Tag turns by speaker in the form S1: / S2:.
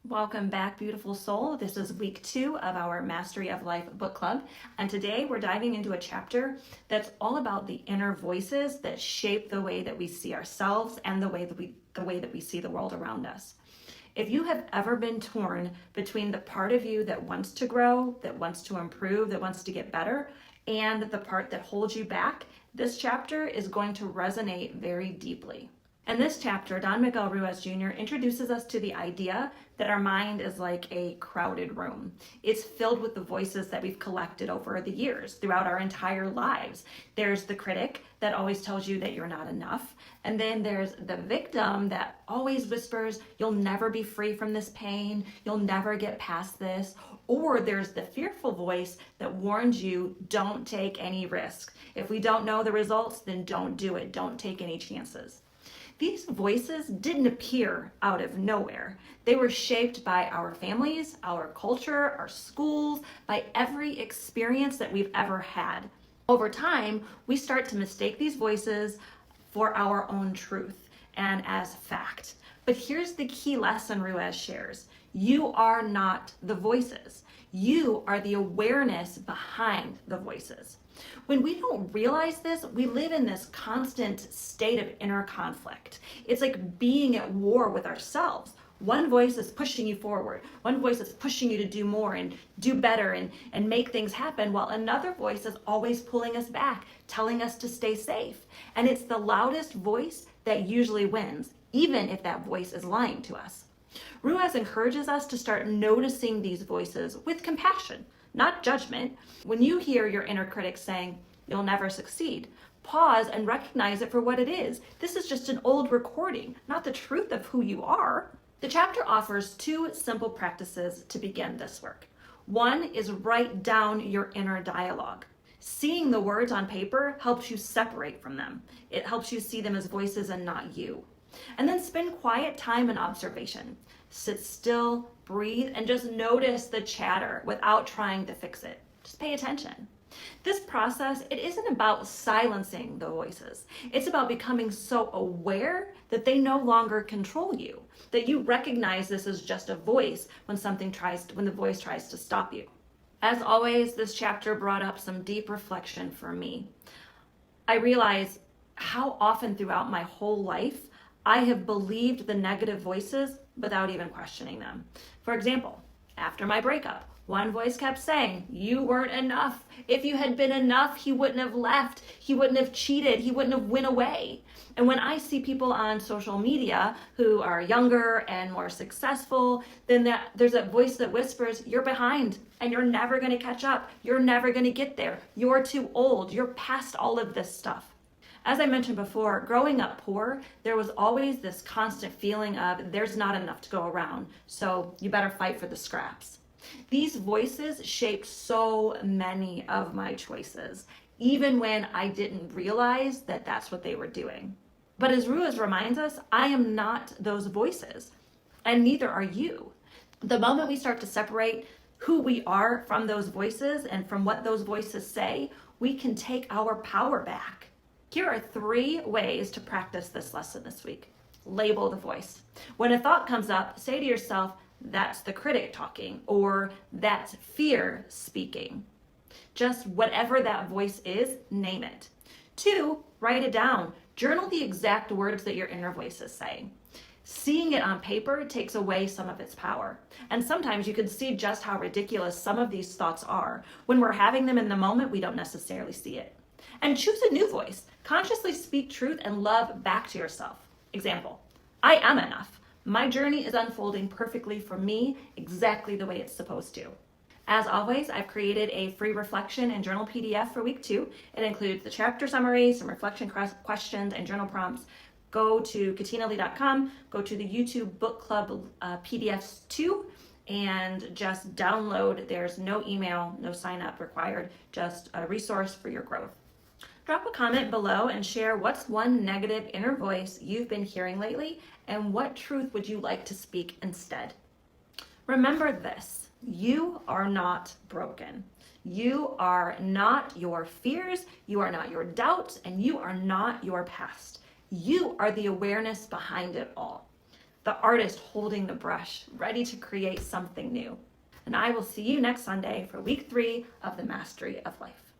S1: Welcome back, beautiful soul. This is week 2 of our Mastery of Life book club. And today we're diving into a chapter that's all about the inner voices that shape the way that we see ourselves and the way that we see the world around us. If you have ever been torn between the part of you that wants to grow, that wants to improve, that wants to get better, and the part that holds you back, this chapter is going to resonate very deeply. In this chapter, Don Miguel Ruiz Jr. introduces us to the idea that our mind is like a crowded room. It's filled with the voices that we've collected over the years, throughout our entire lives. There's the critic that always tells you that you're not enough. And then there's the victim that always whispers, you'll never be free from this pain, you'll never get past this. Or there's the fearful voice that warns you, don't take any risk. If we don't know the results, then don't do it. Don't take any chances. These voices didn't appear out of nowhere. They were shaped by our families, our culture, our schools, by every experience that we've ever had. Over time, we start to mistake these voices for our own truth and as fact. But here's the key lesson Ruiz shares. You are not the voices. You are the awareness behind the voices. When we don't realize this, we live in this constant state of inner conflict. It's like being at war with ourselves. One voice is pushing you forward. One voice is pushing you to do more and do better and make things happen, while another voice is always pulling us back, telling us to stay safe. And it's the loudest voice that usually wins, even if that voice is lying to us. Ruiz encourages us to start noticing these voices with compassion, not judgment. When you hear your inner critic saying, you'll never succeed, pause and recognize it for what it is. This is just an old recording, not the truth of who you are. The chapter offers 2 simple practices to begin this work. One is write down your inner dialogue. Seeing the words on paper helps you separate from them. It helps you see them as voices and not you. And then spend quiet time in observation. Sit still, breathe, and just notice the chatter without trying to fix it. Just pay attention. This process, it isn't about silencing the voices. It's about becoming so aware that they no longer control you, that you recognize this as just a voice when the voice tries to stop you. As always, this chapter brought up some deep reflection for me. I realize how often throughout my whole life I have believed the negative voices without even questioning them. For example, after my breakup, one voice kept saying, you weren't enough. If you had been enough, he wouldn't have left. He wouldn't have cheated. He wouldn't have went away. And when I see people on social media who are younger and more successful, then there's that voice that whispers, you're behind and you're never going to catch up. You're never going to get there. You're too old. You're past all of this stuff. As I mentioned before, growing up poor, there was always this constant feeling of there's not enough to go around, so you better fight for the scraps. These voices shaped so many of my choices, even when I didn't realize that that's what they were doing. But as Ruiz reminds us, I am not those voices, and neither are you. The moment we start to separate who we are from those voices and from what those voices say, we can take our power back. Here are 3 ways to practice this lesson this week. Label the voice. When a thought comes up, say to yourself, that's the critic talking, or that's fear speaking. Just whatever that voice is, name it. 2, write it down. Journal the exact words that your inner voice is saying. Seeing it on paper takes away some of its power. And sometimes you can see just how ridiculous some of these thoughts are. When we're having them in the moment, we don't necessarily see it. And choose a new voice. Consciously speak truth and love back to yourself. Example, I am enough. My journey is unfolding perfectly for me, exactly the way it's supposed to. As always, I've created a free reflection and journal PDF for week 2. It includes the chapter summary, some reflection questions, and journal prompts. Go to katinalee.com, go to the YouTube Book Club PDFs 2, and just download. There's no email, no sign up required, just a resource for your growth. Drop a comment below and share what's one negative inner voice you've been hearing lately and what truth would you like to speak instead. Remember this, you are not broken. You are not your fears, you are not your doubts, and you are not your past. You are the awareness behind it all. the artist holding the brush, ready to create something new. And I will see you next Sunday for week 3 of the Mastery of Life.